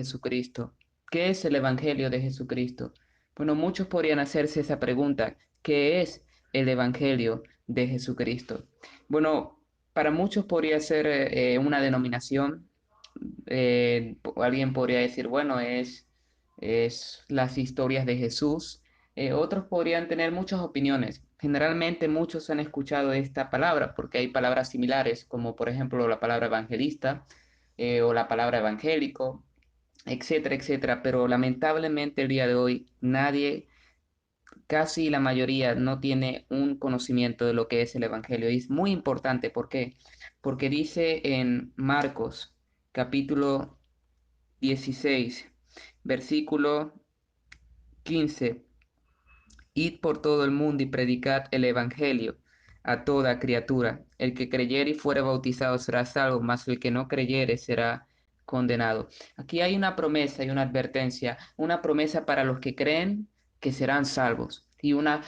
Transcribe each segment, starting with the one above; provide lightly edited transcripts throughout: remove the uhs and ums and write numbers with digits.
Jesucristo? ¿Qué es el Evangelio de Jesucristo? Bueno, muchos podrían hacerse esa pregunta. ¿Qué es el Evangelio de Jesucristo? Bueno, para muchos podría ser una denominación. Alguien podría decir, bueno, es las historias de Jesús. Otros podrían tener muchas opiniones. Generalmente muchos han escuchado esta palabra porque hay palabras similares, como por ejemplo la palabra evangelista o la palabra evangélico, etcétera, etcétera. Pero lamentablemente el día de hoy nadie, casi la mayoría, no tiene un conocimiento de lo que es el evangelio. Y es muy importante. ¿Por qué? Porque dice en Marcos capítulo 16, versículo 15: Id por todo el mundo y predicad el evangelio a toda criatura. El que creyere y fuere bautizado será salvo, mas el que no creyere será condenado. Aquí hay una promesa y una advertencia, una promesa para los que creen que serán salvos y una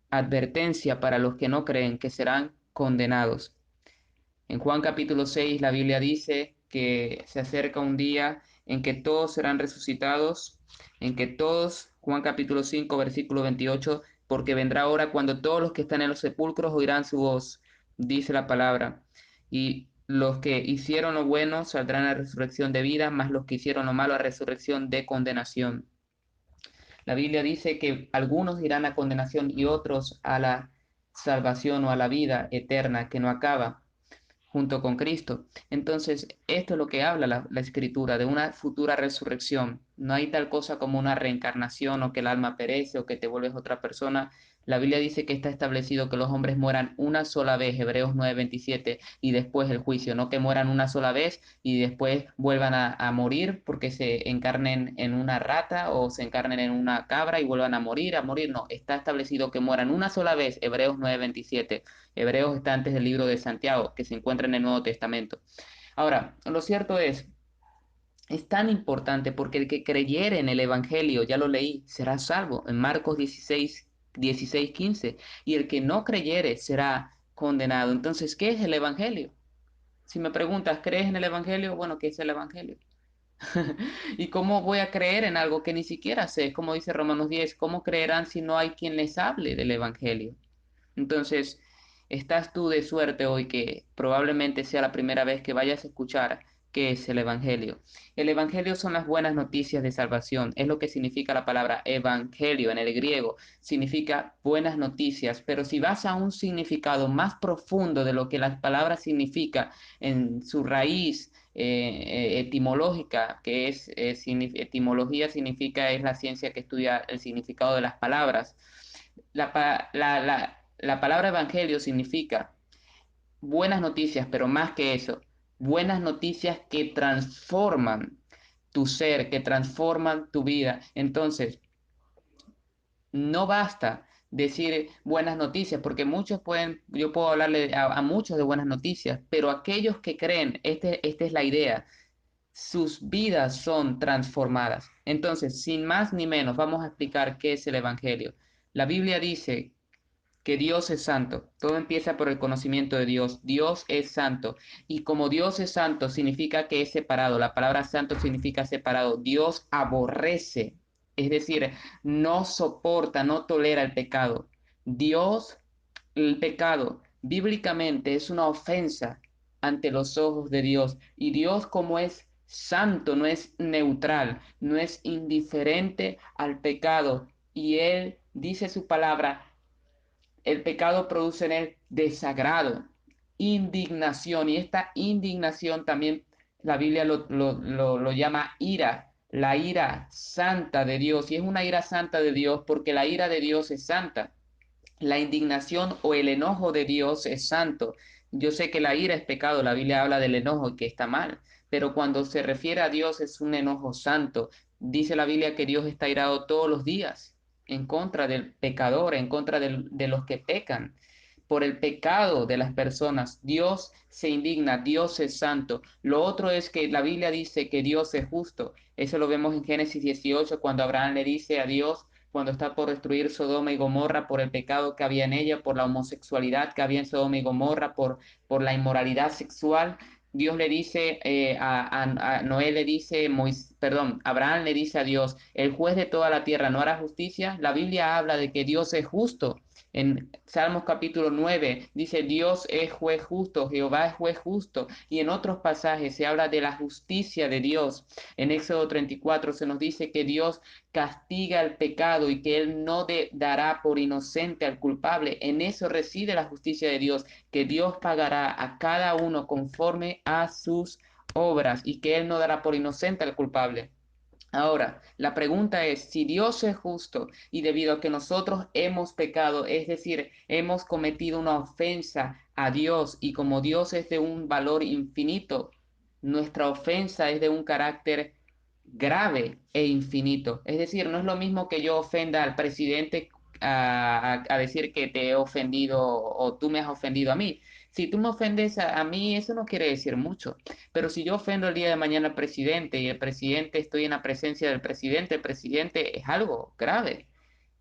advertencia para los que no creen que serán condenados. En Juan capítulo 6 la Biblia dice que se acerca un día en que todos serán resucitados, en que todos, Juan capítulo 5 versículo 28, porque vendrá hora cuando todos los que están en los sepulcros oirán su voz, dice la palabra, y los que hicieron lo bueno saldrán a resurrección de vida, mas los que hicieron lo malo a resurrección de condenación. La Biblia dice que algunos irán a condenación y otros a la salvación o a la vida eterna que no acaba junto con Cristo. Entonces, esto es lo que habla la Escritura, de una futura resurrección. No hay tal cosa como una reencarnación o que el alma perece o que te vuelves otra persona. La Biblia dice que está establecido que los hombres mueran una sola vez, Hebreos 9:27, y después el juicio, no que mueran una sola vez y después vuelvan a morir porque se encarnen en una rata o se encarnen en una cabra y vuelvan a morir, no, está establecido que mueran una sola vez, Hebreos 9:27. Hebreos está antes del libro de Santiago, que se encuentra en el Nuevo Testamento. Ahora, lo cierto es tan importante porque el que creyere en el Evangelio, ya lo leí, será salvo, en Marcos 16:15, y el que no creyere será condenado. Entonces, ¿qué es el Evangelio? Si me preguntas, ¿crees en el Evangelio? Bueno, ¿qué es el Evangelio? ¿Y cómo voy a creer en algo que ni siquiera sé? Como dice Romanos 10, ¿cómo creerán si no hay quien les hable del Evangelio? Entonces, estás tú de suerte hoy que probablemente sea la primera vez que vayas a escuchar qué es el Evangelio. El Evangelio son las buenas noticias de salvación. Es lo que significa la palabra evangelio en el griego. Significa buenas noticias. Pero si vas a un significado más profundo de lo que la palabra significa en su raíz etimológica, que es etimología significa es la ciencia que estudia el significado de las palabras. La palabra evangelio significa buenas noticias, pero más que eso, buenas noticias que transforman tu ser, que transforman tu vida. Entonces, no basta decir buenas noticias, porque muchos pueden, yo puedo hablarle a muchos de buenas noticias, pero aquellos que creen, esta es la idea, sus vidas son transformadas. Entonces, sin más ni menos, vamos a explicar qué es el Evangelio. La Biblia dice que Dios es santo. Todo empieza por el conocimiento de Dios. Dios es santo. Y como Dios es santo, significa que es separado. La palabra santo significa separado. Dios aborrece, es decir, no soporta, no tolera el pecado. Dios, el pecado, bíblicamente es una ofensa ante los ojos de Dios. Y Dios, como es santo, no es neutral, no es indiferente al pecado. Y Él dice su palabra, el pecado produce en él desagrado, indignación, y esta indignación también la Biblia lo llama ira, la ira santa de Dios, y es una ira santa de Dios porque la ira de Dios es santa. La indignación o el enojo de Dios es santo. Yo sé que la ira es pecado, la Biblia habla del enojo y que está mal, pero cuando se refiere a Dios es un enojo santo. Dice la Biblia que Dios está irado todos los días en contra del pecador, en contra de los que pecan. Por el pecado de las personas, Dios se indigna, Dios es santo. Lo otro es que la Biblia dice que Dios es justo. Eso lo vemos en Génesis 18, cuando Abraham le dice a Dios, cuando está por destruir Sodoma y Gomorra por el pecado que había en ella, por la homosexualidad que había en Sodoma y Gomorra, por la inmoralidad sexual. Dios le dice, a Noé le dice, perdón, Abraham le dice a Dios, el juez de toda la tierra no hará justicia. La Biblia habla de que Dios es justo. En Salmos capítulo 9 dice, Dios es juez justo, Jehová es juez justo. Y en otros pasajes se habla de la justicia de Dios. En Éxodo 34 se nos dice que Dios castiga el pecado y que Él no dará por inocente al culpable. En eso reside la justicia de Dios, que Dios pagará a cada uno conforme a sus obras y que Él no dará por inocente al culpable. Ahora, la pregunta es, si Dios es justo y debido a que nosotros hemos pecado, es decir, hemos cometido una ofensa a Dios y como Dios es de un valor infinito, nuestra ofensa es de un carácter grave e infinito. Es decir, no es lo mismo que yo ofenda al presidente a decir que te he ofendido o tú me has ofendido a mí. Si tú me ofendes a mí, eso no quiere decir mucho. Pero si yo ofendo el día de mañana al presidente y el presidente estoy en la presencia del presidente, el presidente es algo grave.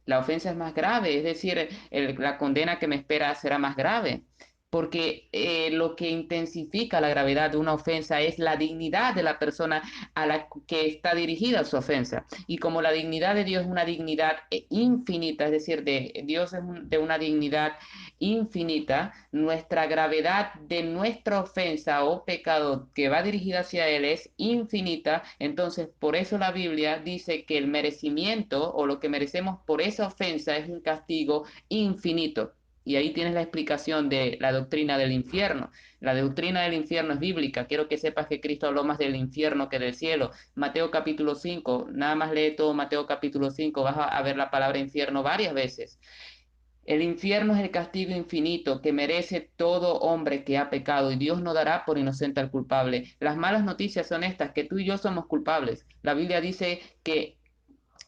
La ofensa es más grave, es decir, la condena que me espera será más grave, porque lo que intensifica la gravedad de una ofensa es la dignidad de la persona a la que está dirigida su ofensa. Y como la dignidad de Dios es una dignidad infinita, es decir, Dios es de una dignidad infinita, nuestra gravedad de nuestra ofensa o pecado que va dirigida hacia Él es infinita. Entonces, por eso la Biblia dice que el merecimiento o lo que merecemos por esa ofensa es un castigo infinito. Y ahí tienes la explicación de la doctrina del infierno. La doctrina del infierno es bíblica. Quiero que sepas que Cristo habló más del infierno que del cielo. Mateo capítulo 5, nada más lee todo Mateo capítulo 5, vas a ver la palabra infierno varias veces. El infierno es el castigo infinito que merece todo hombre que ha pecado y Dios no dará por inocente al culpable. Las malas noticias son estas, que tú y yo somos culpables. La Biblia dice que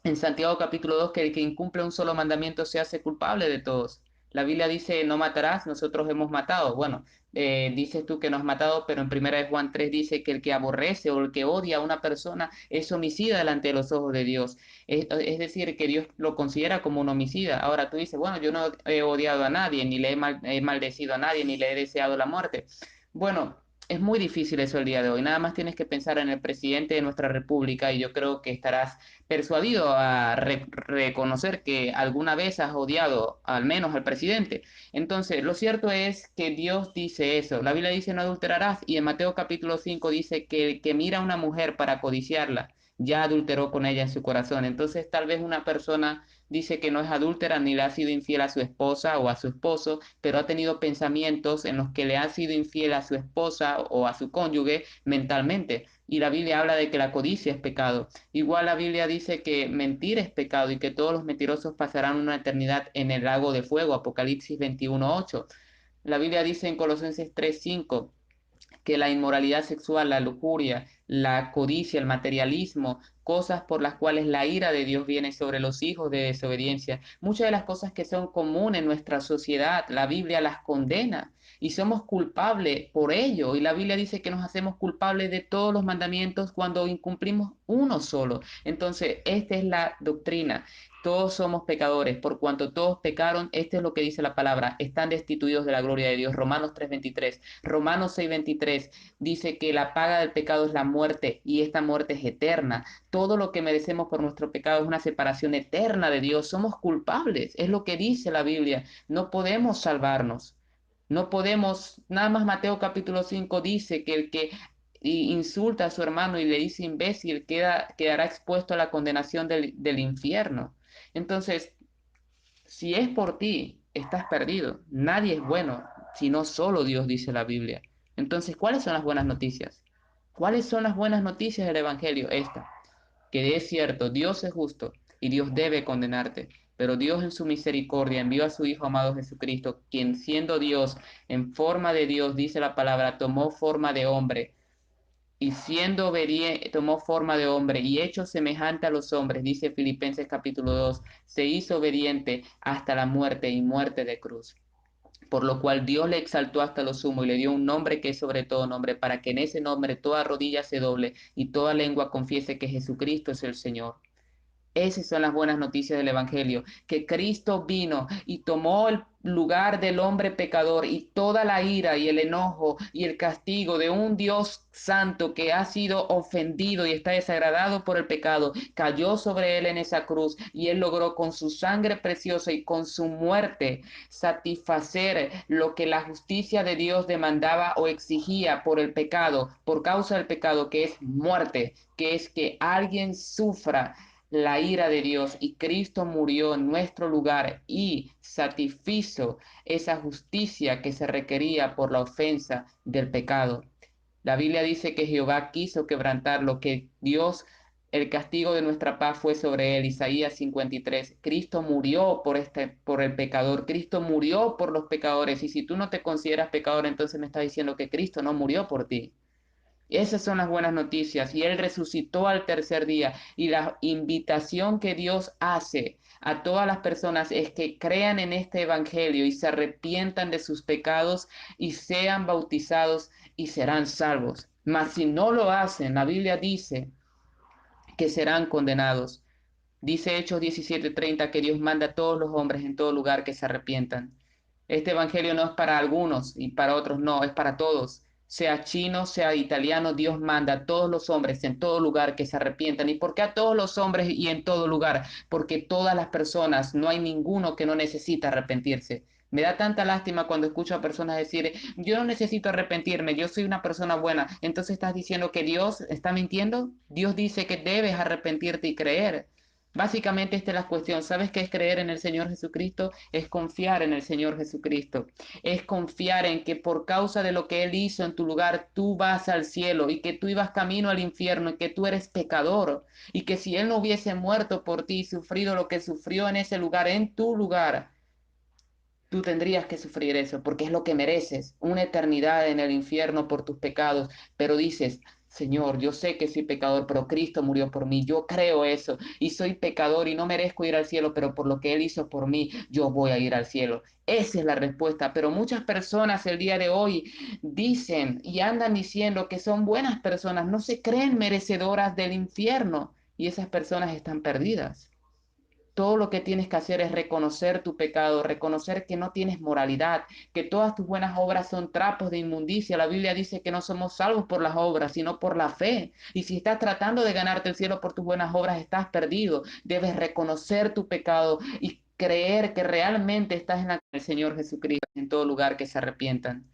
en Santiago capítulo 2 que el que incumple un solo mandamiento se hace culpable de todos. La Biblia dice no matarás, nosotros hemos matado. Bueno, dices tú que no has matado, pero en primera de Juan 3 dice que el que aborrece o el que odia a una persona es homicida delante de los ojos de Dios. Es decir, que Dios lo considera como un homicida. Ahora tú dices, bueno, yo no he odiado a nadie, ni le he maldecido a nadie, ni le he deseado la muerte. Bueno, es muy difícil eso el día de hoy. Nada más tienes que pensar en el presidente de nuestra república y yo creo que estarás persuadido a reconocer que alguna vez has odiado al menos al presidente. Entonces, lo cierto es que Dios dice eso. La Biblia dice no adulterarás y en Mateo capítulo 5 dice que el que mira a una mujer para codiciarla ya adulteró con ella en su corazón. Entonces, tal vez una persona dice que no es adúltera ni le ha sido infiel a su esposa o a su esposo, pero ha tenido pensamientos en los que le ha sido infiel a su esposa o a su cónyuge mentalmente. Y la Biblia habla de que la codicia es pecado. Igual la Biblia dice que mentir es pecado y que todos los mentirosos pasarán una eternidad en el lago de fuego, Apocalipsis 21:8. La Biblia dice en Colosenses 3:5 que la inmoralidad sexual, la lujuria, la codicia, el materialismo, cosas por las cuales la ira de Dios viene sobre los hijos de desobediencia. Muchas de las cosas que son comunes en nuestra sociedad, la Biblia las condena y somos culpables por ello. Y la Biblia dice que nos hacemos culpables de todos los mandamientos cuando incumplimos uno solo. Entonces, esta es la doctrina. Todos somos pecadores, por cuanto todos pecaron, esto es lo que dice la palabra, están destituidos de la gloria de Dios. Romanos 3:23. Romanos 6:23 dice que la paga del pecado es la muerte y esta muerte es eterna. Todo lo que merecemos por nuestro pecado es una separación eterna de Dios. Somos culpables, es lo que dice la Biblia. No podemos salvarnos. No podemos, nada más Mateo capítulo 5 dice que el que insulta a su hermano y le dice imbécil quedará expuesto a la condenación del infierno. Entonces, si es por ti, estás perdido. Nadie es bueno, sino solo Dios, dice la Biblia. Entonces, ¿cuáles son las buenas noticias? ¿Cuáles son las buenas noticias del Evangelio? Esta, que es cierto, Dios es justo y Dios debe condenarte, pero Dios en su misericordia envió a su Hijo amado Jesucristo, quien siendo Dios, en forma de Dios, dice la palabra, tomó forma de hombre y siendo obediente, tomó forma de hombre y hecho semejante a los hombres, dice Filipenses capítulo 2, se hizo obediente hasta la muerte y muerte de cruz. Por lo cual Dios le exaltó hasta lo sumo y le dio un nombre que es sobre todo nombre, para que en ese nombre toda rodilla se doble y toda lengua confiese que Jesucristo es el Señor. Esas son las buenas noticias del Evangelio, que Cristo vino y tomó lugar del hombre pecador y toda la ira y el enojo y el castigo de un Dios santo que ha sido ofendido y está desagradado por el pecado, cayó sobre él en esa cruz y él logró con su sangre preciosa y con su muerte satisfacer lo que la justicia de Dios demandaba o exigía por el pecado, por causa del pecado, que es muerte, que es que alguien sufra la ira de Dios, y Cristo murió en nuestro lugar y satisfizo esa justicia que se requería por la ofensa del pecado. La Biblia dice que Jehová quiso quebrantarlo, que Dios, el castigo de nuestra paz fue sobre él. Isaías 53. Cristo murió por el pecador. Cristo murió por los pecadores. Y si tú no te consideras pecador, entonces me estás diciendo que Cristo no murió por ti. Esas son las buenas noticias. Y Él resucitó al tercer día. Y la invitación que Dios hace a todas las personas es que crean en este Evangelio y se arrepientan de sus pecados y sean bautizados y serán salvos. Mas si no lo hacen, la Biblia dice que serán condenados. Dice Hechos 17:30 que Dios manda a todos los hombres en todo lugar que se arrepientan. Este evangelio no es para algunos y para otros no, es para todos. Sea chino, sea italiano, Dios manda a todos los hombres en todo lugar que se arrepientan. ¿Y por qué a todos los hombres y en todo lugar? Porque todas las personas, no hay ninguno que no necesita arrepentirse. Me da tanta lástima cuando escucho a personas decir, yo no necesito arrepentirme, yo soy una persona buena. Entonces estás diciendo que Dios está mintiendo. Dios dice que debes arrepentirte y creer. Básicamente esta es la cuestión. ¿Sabes qué es creer en el Señor Jesucristo? Es confiar en el Señor Jesucristo. Es confiar en que por causa de lo que Él hizo en tu lugar, tú vas al cielo y que tú ibas camino al infierno y que tú eres pecador y que si Él no hubiese muerto por ti y sufrido lo que sufrió en ese lugar, en tu lugar, tú tendrías que sufrir eso porque es lo que mereces, una eternidad en el infierno por tus pecados, pero dices, Señor, yo sé que soy pecador, pero Cristo murió por mí, yo creo eso y soy pecador y no merezco ir al cielo, pero por lo que Él hizo por mí, yo voy a ir al cielo. Esa es la respuesta, pero muchas personas el día de hoy dicen y andan diciendo que son buenas personas, no se creen merecedoras del infierno y esas personas están perdidas. Todo lo que tienes que hacer es reconocer tu pecado, reconocer que no tienes moralidad, que todas tus buenas obras son trapos de inmundicia. La Biblia dice que no somos salvos por las obras, sino por la fe. Y si estás tratando de ganarte el cielo por tus buenas obras, estás perdido. Debes reconocer tu pecado y creer que realmente estás en la del Señor Jesucristo en todo lugar que se arrepientan.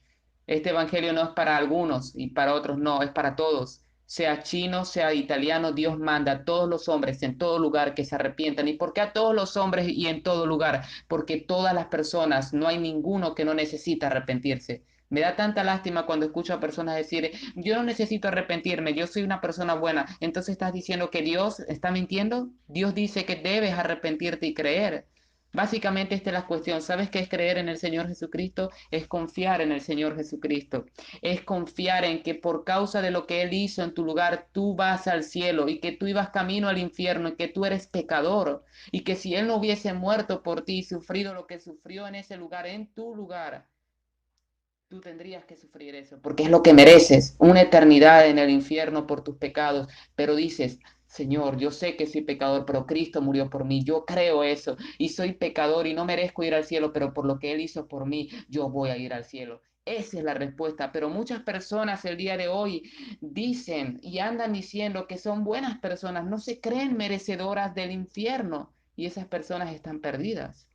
Este evangelio no es para algunos y para otros no, es para todos. Sea chino, sea italiano, Dios manda a todos los hombres en todo lugar que se arrepientan. ¿Y por qué a todos los hombres y en todo lugar? Porque todas las personas, no hay ninguno que no necesita arrepentirse. Me da tanta lástima cuando escucho a personas decir, yo no necesito arrepentirme, yo soy una persona buena. Entonces estás diciendo que Dios está mintiendo. Dios dice que debes arrepentirte y creer. Básicamente esta es la cuestión. ¿Sabes qué es creer en el Señor Jesucristo? Es confiar en el Señor Jesucristo. Es confiar en que por causa de lo que Él hizo en tu lugar, tú vas al cielo y que tú ibas camino al infierno y que tú eres pecador y que si Él no hubiese muerto por ti y sufrido lo que sufrió en ese lugar, en tu lugar, tú tendrías que sufrir eso, porque es lo que mereces, una eternidad en el infierno por tus pecados, pero dices, Señor, yo sé que soy pecador, pero Cristo murió por mí, yo creo eso, y soy pecador y no merezco ir al cielo, pero por lo que Él hizo por mí, yo voy a ir al cielo. Esa es la respuesta, pero muchas personas el día de hoy dicen y andan diciendo que son buenas personas, no se creen merecedoras del infierno, y esas personas están perdidas.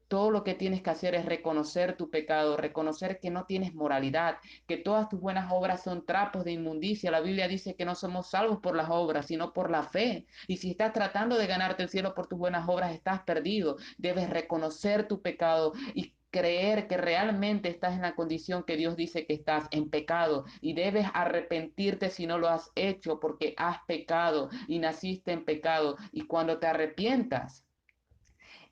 Todo lo que tienes que hacer es reconocer tu pecado, reconocer que no tienes moralidad, que todas tus buenas obras son trapos de inmundicia. La Biblia dice que no somos salvos por las obras, sino por la fe. Y si estás tratando de ganarte el cielo por tus buenas obras, estás perdido. Debes reconocer tu pecado y creer que realmente estás en la condición que Dios dice que estás en pecado y debes arrepentirte si no lo has hecho porque has pecado y naciste en pecado y cuando te arrepientas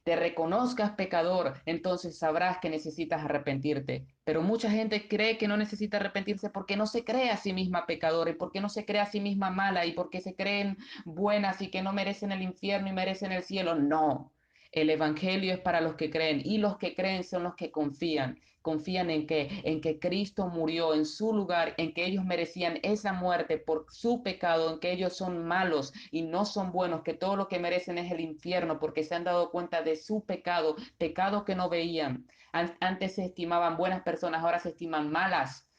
te reconozcas pecador, entonces sabrás que necesitas arrepentirte. Pero mucha gente cree que no necesita arrepentirse porque no se cree a sí misma pecadora y porque no se cree a sí misma mala y porque se creen buenas y que no merecen el infierno y merecen el cielo. No. El evangelio es para los que creen y los que creen son los que confían. Confían en que Cristo murió en su lugar, en que ellos merecían esa muerte por su pecado, en que ellos son malos y no son buenos, que todo lo que merecen es el infierno porque se han dado cuenta de su pecado, pecado que no veían. Antes se estimaban buenas personas, ahora se estiman malas,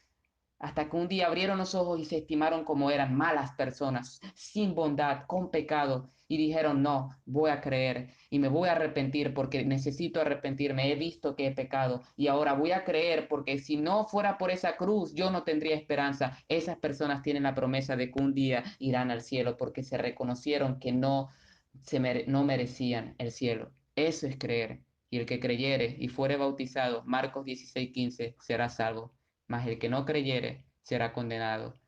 hasta que un día abrieron los ojos y se estimaron como eran malas personas, sin bondad, con pecado, y dijeron, no, voy a creer y me voy a arrepentir porque necesito arrepentirme, he visto que he pecado y ahora voy a creer porque si no fuera por esa cruz yo no tendría esperanza. Esas personas tienen la promesa de que un día irán al cielo porque se reconocieron que no merecían el cielo. Eso es creer. Y el que creyere y fuere bautizado, Marcos 16:15, será salvo, mas el que no creyere será condenado.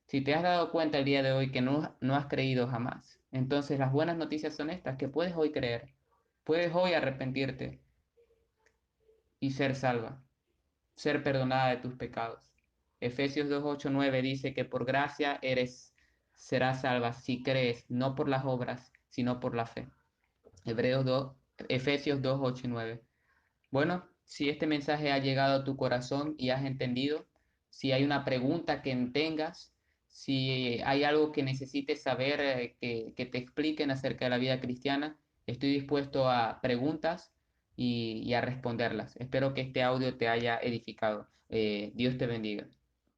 Si te has dado cuenta el día de hoy que no has creído jamás, entonces las buenas noticias son estas, que puedes hoy creer, puedes hoy arrepentirte y ser salva, ser perdonada de tus pecados. Efesios 2:8-9 dice que por gracia serás salva si crees, no por las obras, sino por la fe. Hebreos 2, Efesios 2:8-9. Bueno, si este mensaje ha llegado a tu corazón y has entendido, si hay una pregunta que tengas, si hay algo que necesites saber, que te expliquen acerca de la vida cristiana, estoy dispuesto a preguntas y a responderlas. Espero que este audio te haya edificado. Dios te bendiga.